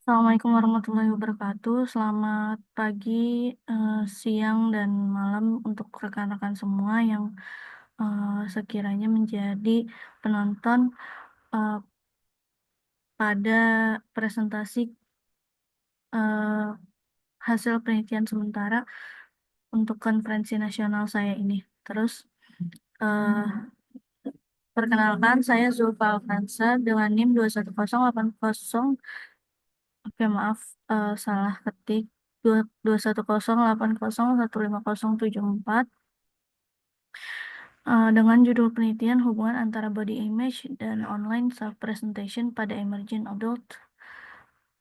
Assalamualaikum warahmatullahi wabarakatuh. Selamat pagi, siang, dan malam untuk rekan-rekan semua yang sekiranya menjadi penonton uh, pada presentasi uh, hasil penelitian sementara untuk konferensi nasional saya ini. Terus, uh, perkenalkan, saya Zulfa Alkansa dengan NIM 21080. Oke, maaf, salah ketik. 21080150154 dengan judul penelitian hubungan antara body image dan online self presentation pada emerging adult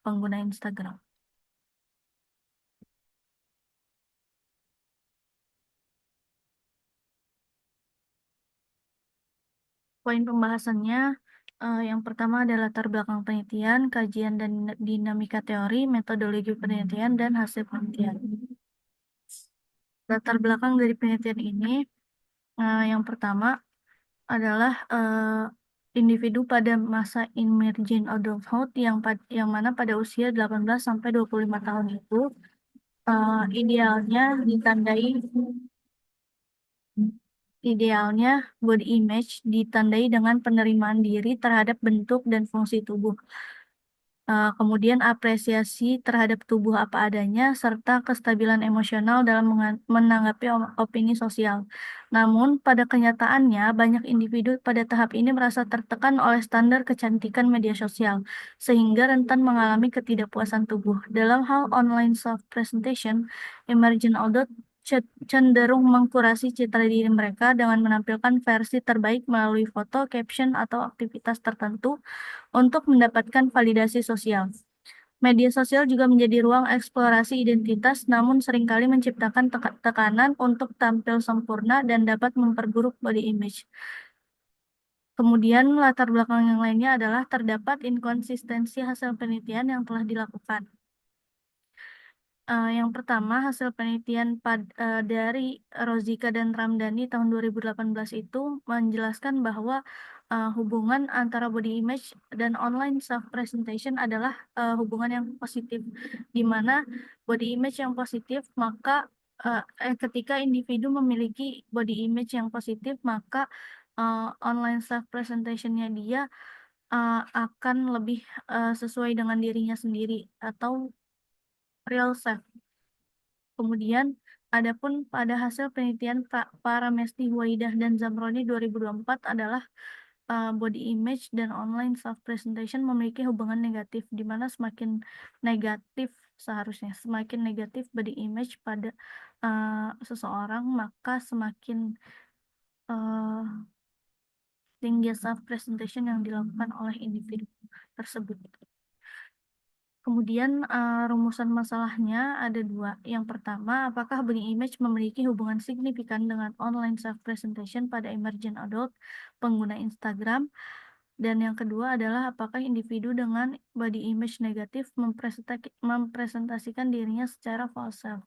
pengguna Instagram. Poin pembahasannya yang pertama adalah latar belakang penelitian, kajian dan dinamika teori, metodologi penelitian, dan hasil penelitian. Latar belakang dari penelitian ini yang pertama adalah individu pada masa emerging adulthood yang mana pada usia 18 sampai 25 tahun itu idealnya body image ditandai dengan penerimaan diri terhadap bentuk dan fungsi tubuh. Kemudian apresiasi terhadap tubuh apa adanya, serta kestabilan emosional dalam menanggapi opini sosial. Namun, pada kenyataannya, banyak individu pada tahap ini merasa tertekan oleh standar kecantikan media sosial, sehingga rentan mengalami ketidakpuasan tubuh. Dalam hal online self-presentation, emerging adult cenderung mengkurasi citra diri mereka dengan menampilkan versi terbaik melalui foto, caption, atau aktivitas tertentu untuk mendapatkan validasi sosial. Media sosial juga menjadi ruang eksplorasi identitas, namun seringkali menciptakan tekanan untuk tampil sempurna dan dapat memperburuk body image. Kemudian, latar belakang yang lainnya adalah terdapat inkonsistensi hasil penelitian yang telah dilakukan. Yang pertama, hasil penelitian dari Rozika dan Ramdhani tahun 2018 itu menjelaskan bahwa hubungan antara body image dan online self presentation adalah hubungan yang positif, di mana body image yang positif maka ketika individu memiliki body image yang positif maka online self presentationnya dia akan lebih sesuai dengan dirinya sendiri atau real self. Kemudian, adapun pada hasil penelitian para Mesti Huwaidah dan Zamroni 2024 adalah body image dan online self presentation memiliki hubungan negatif, di mana semakin negatif body image pada seseorang, maka semakin uh, tinggi self presentation yang dilakukan oleh individu tersebut. Kemudian rumusan masalahnya ada dua. Yang pertama, apakah body image memiliki hubungan signifikan dengan online self presentation pada emerging adult pengguna Instagram? Dan yang kedua adalah apakah individu dengan body image negatif mempresentasikan dirinya secara false self?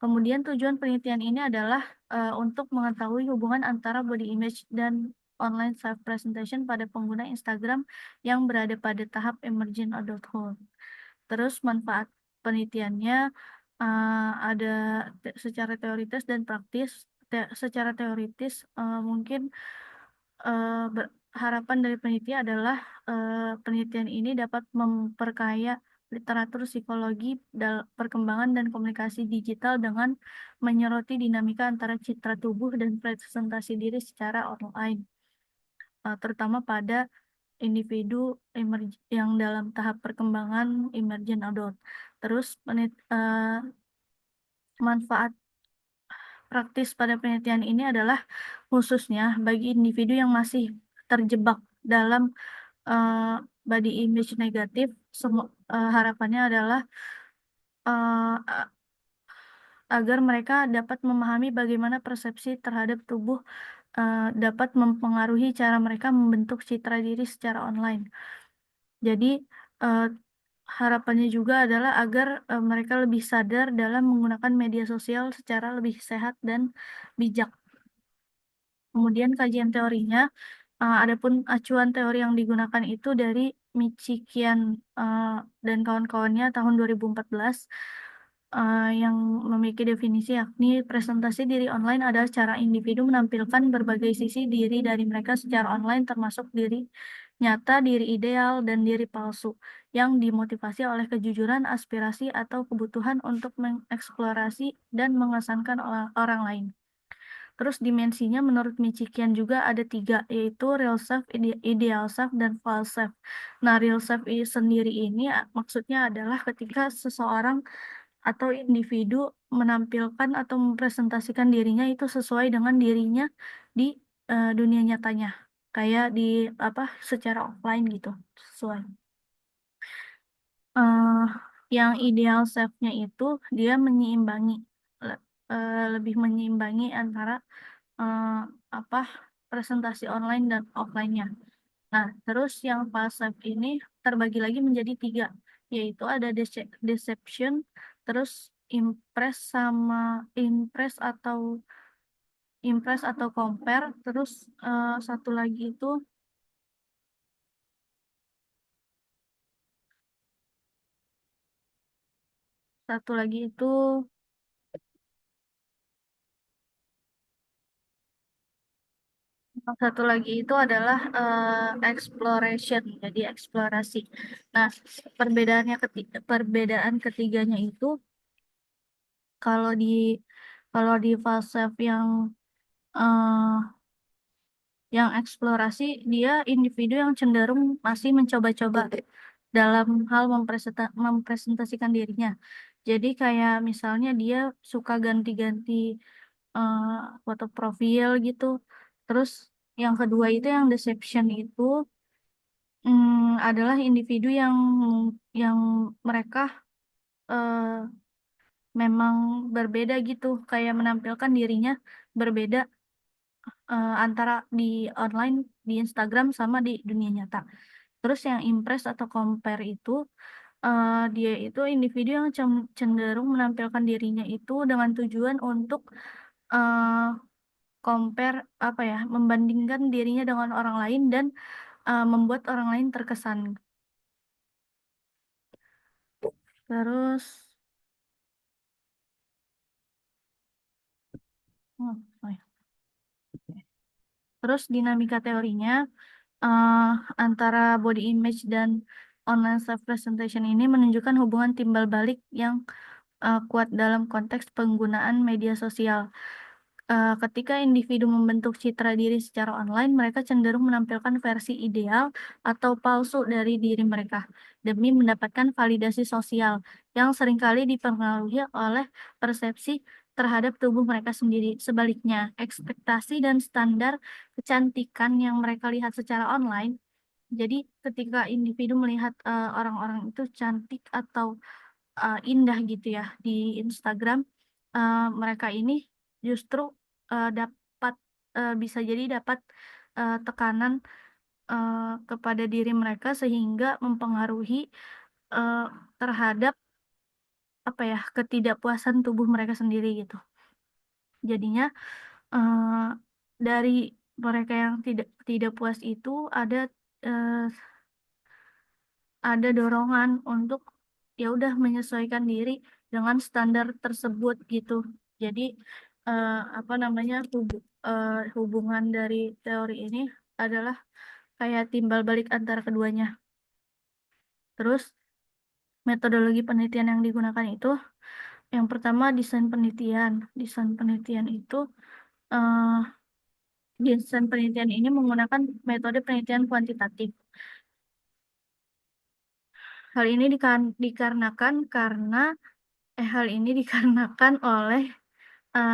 Kemudian tujuan penelitian ini adalah untuk mengetahui hubungan antara body image dan online self presentation pada pengguna Instagram yang berada pada tahap emerging adulthood. Terus manfaat penelitiannya ada secara teoritis dan praktis. Secara teoritis mungkin harapan dari peneliti adalah penelitian ini dapat memperkaya literatur psikologi perkembangan dan komunikasi digital dengan menyoroti dinamika antara citra tubuh dan presentasi diri secara online, terutama pada individu yang dalam tahap perkembangan emergent adult. Terus manfaat praktis pada penelitian ini adalah khususnya bagi individu yang masih terjebak dalam body image negatif. Harapannya adalah agar mereka dapat memahami bagaimana persepsi terhadap tubuh dapat mempengaruhi cara mereka membentuk citra diri secara online. Jadi harapannya juga adalah agar mereka lebih sadar dalam menggunakan media sosial secara lebih sehat dan bijak. Kemudian kajian teorinya Adapun acuan teori yang digunakan itu dari Michikian dan kawan-kawannya tahun 2014, yang memiliki definisi yakni presentasi diri online adalah cara individu menampilkan berbagai sisi diri dari mereka secara online, termasuk diri nyata, diri ideal, dan diri palsu yang dimotivasi oleh kejujuran, aspirasi, atau kebutuhan untuk mengeksplorasi dan mengesankan orang lain. Terus dimensinya menurut Michikian juga ada tiga, yaitu real self, ideal self, dan false self. Nah, real self sendiri ini maksudnya adalah ketika seseorang atau individu menampilkan atau mempresentasikan dirinya itu sesuai dengan dirinya di dunia nyatanya. Kayak di apa secara offline gitu, sesuai. eh yang ideal self-nya itu dia menyeimbangi, lebih menyeimbangi antara eh, apa presentasi online dan offline-nya. Nah, terus yang false self ini terbagi lagi menjadi tiga, yaitu ada deception, terus impress sama impress atau compare, terus satu lagi itu satu lagi itu satu lagi itu adalah exploration, jadi eksplorasi. Nah, perbedaan ketiganya itu kalau di fase eh, yang eksplorasi, dia individu yang cenderung masih mencoba-coba dalam hal mempresentasikan dirinya. Jadi kayak misalnya dia suka ganti-ganti eh, foto profil gitu. Terus yang kedua itu yang deception itu adalah individu yang mereka eh, memang berbeda gitu, kayak menampilkan dirinya berbeda antara di online, di Instagram sama di dunia nyata. Terus yang impress atau compare itu dia itu individu yang cenderung menampilkan dirinya itu dengan tujuan untuk eh, compare apa ya, membandingkan dirinya dengan orang lain dan membuat orang lain terkesan. Terus oh ya. Terus dinamika teorinya eh, antara body image dan online self presentation ini menunjukkan hubungan timbal balik yang kuat dalam konteks penggunaan media sosial. Ketika individu membentuk citra diri secara online, mereka cenderung menampilkan versi ideal atau palsu dari diri mereka demi mendapatkan validasi sosial yang seringkali dipengaruhi oleh persepsi terhadap tubuh mereka sendiri. Sebaliknya, ekspektasi dan standar kecantikan yang mereka lihat secara online, jadi ketika individu melihat orang-orang itu cantik atau indah gitu ya di Instagram, mereka ini justru dapat bisa jadi dapat tekanan eh, kepada diri mereka sehingga mempengaruhi eh, terhadap apa ya, ketidakpuasan tubuh mereka sendiri gitu. Jadinya eh, dari mereka yang tidak tidak puas itu ada eh, dorongan untuk ya udah menyesuaikan diri dengan standar tersebut gitu. Jadi apa namanya, hubungan dari teori ini adalah kayak timbal balik antara keduanya. Terus metodologi penelitian yang digunakan itu yang pertama desain penelitian. Desain penelitian itu eh, desain penelitian ini menggunakan metode penelitian kuantitatif. Hal ini dikarenakan karena hal ini dikarenakan oleh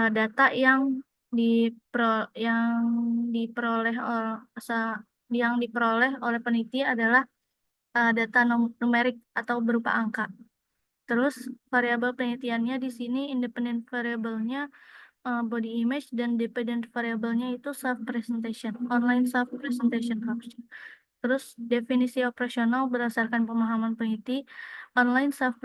data dipro, yang diperoleh yang diperoleh oleh peneliti adalah data numerik atau berupa angka. Terus variabel penelitiannya di sini independent variabelnya body image dan dependent variabelnya itu self presentation, online self presentation harusnya. Terus definisi operasional berdasarkan pemahaman peneliti, online self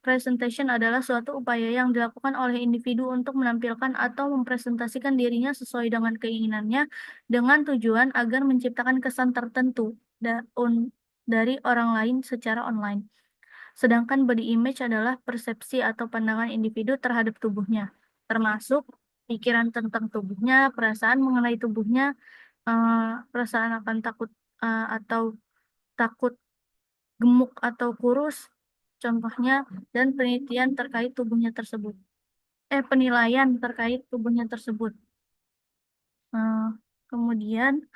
presentation adalah suatu upaya yang dilakukan oleh individu untuk menampilkan atau mempresentasikan dirinya sesuai dengan keinginannya dengan tujuan agar menciptakan kesan tertentu dari orang lain secara online. Sedangkan body image adalah persepsi atau pandangan individu terhadap tubuhnya, termasuk pikiran tentang tubuhnya, perasaan mengenai tubuhnya, perasaan akan takut atau takut gemuk atau kurus, contohnya, dan penelitian terkait tubuhnya tersebut. Penilaian terkait tubuhnya tersebut. Eh, Kemudian,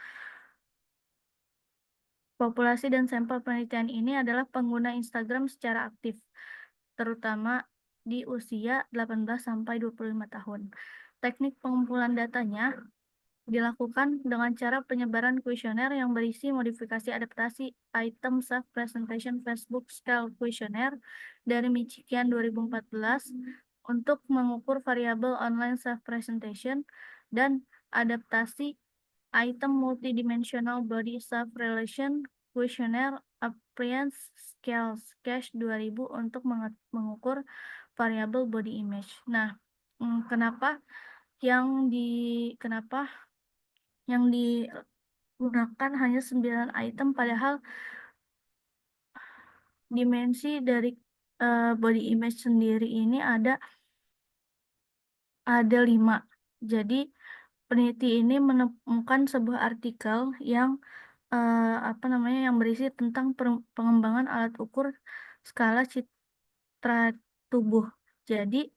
populasi dan sampel penelitian ini adalah pengguna Instagram secara aktif, terutama di usia 18 sampai 25 tahun. Teknik pengumpulan datanya dilakukan dengan cara penyebaran kuesioner yang berisi modifikasi adaptasi item self-presentation Facebook Scale Questionnaire dari Michigan 2014 untuk mengukur variabel online self-presentation dan adaptasi item multidimensional body self-relation questionnaire appearance scale Cache 2000 untuk mengukur variabel body image. Nah, kenapa yang di kenapa yang digunakan hanya 9 item padahal dimensi dari body image sendiri ini ada 5. Jadi peneliti ini menemukan sebuah artikel yang yang berisi tentang pengembangan alat ukur skala citra tubuh. Jadi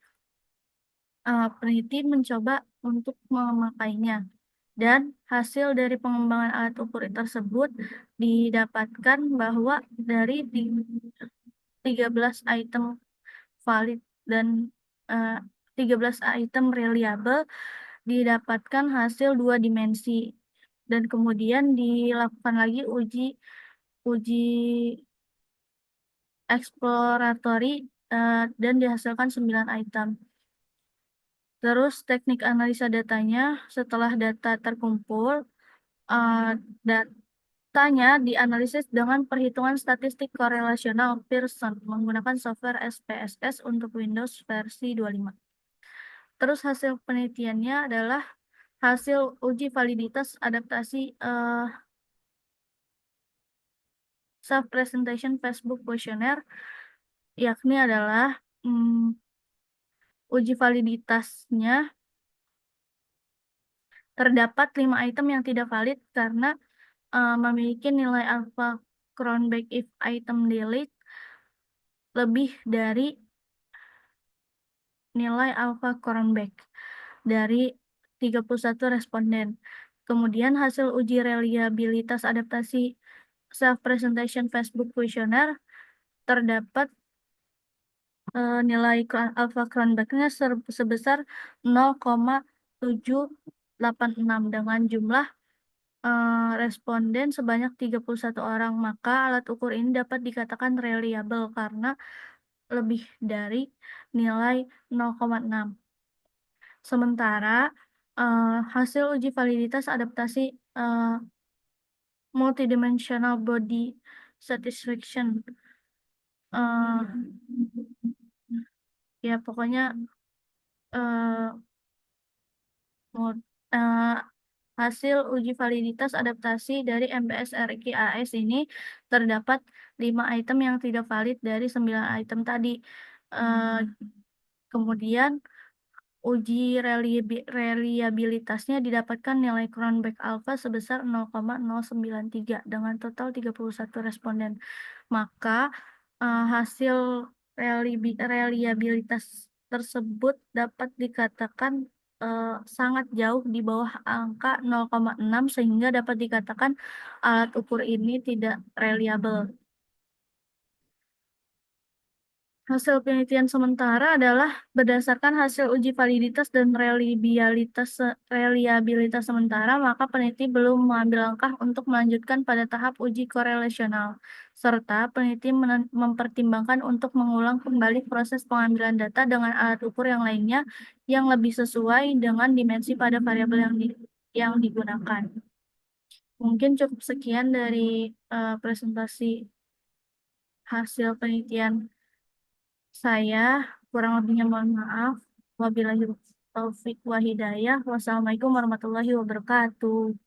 peneliti mencoba untuk memakainya. Dan hasil dari pengembangan alat ukur tersebut didapatkan bahwa dari 13 item valid dan eh, 13 item reliable didapatkan hasil 2 dimensi. Dan kemudian dilakukan lagi uji exploratory dan dihasilkan 9 item. Terus teknik analisa datanya setelah data terkumpul, datanya dianalisis dengan perhitungan statistik korelasional Pearson menggunakan software SPSS untuk Windows versi 25. Terus hasil penelitiannya adalah hasil uji validitas adaptasi self-presentation Facebook Questionnaire, yakni adalah uji validitasnya terdapat 5 item yang tidak valid karena memiliki nilai alpha Cronbach if item delete lebih dari nilai alpha Cronbach dari 31 responden. Kemudian hasil uji reliabilitas adaptasi self-presentation Facebook Questionnaire terdapat nilai alpha Cronbach-nya sebesar 0,786 dengan jumlah responden sebanyak 31 orang, maka alat ukur ini dapat dikatakan reliable karena lebih dari nilai 0,6. Sementara hasil uji validitas adaptasi multidimensional body satisfaction ya pokoknya hasil uji validitas adaptasi dari MBS RQAS ini terdapat 5 item yang tidak valid dari 9 item tadi. Kemudian uji reliabilitasnya didapatkan nilai Cronbach alpha sebesar 0,093 dengan total 31 responden. Maka hasil reliabilitas tersebut dapat dikatakan sangat jauh di bawah angka 0,6 sehingga dapat dikatakan alat ukur ini tidak reliable. Hasil penelitian sementara adalah berdasarkan hasil uji validitas dan reliabilitas sementara, maka peneliti belum mengambil langkah untuk melanjutkan pada tahap uji korelasional, serta peneliti mempertimbangkan untuk mengulang kembali proses pengambilan data dengan alat ukur yang lainnya yang lebih sesuai dengan dimensi pada variabel yang digunakan. Mungkin cukup sekian dari presentasi hasil penelitian saya. Kurang lebihnya mohon maaf. Wabillahi taufik wa hidayah. Wassalamualaikum warahmatullahi wabarakatuh.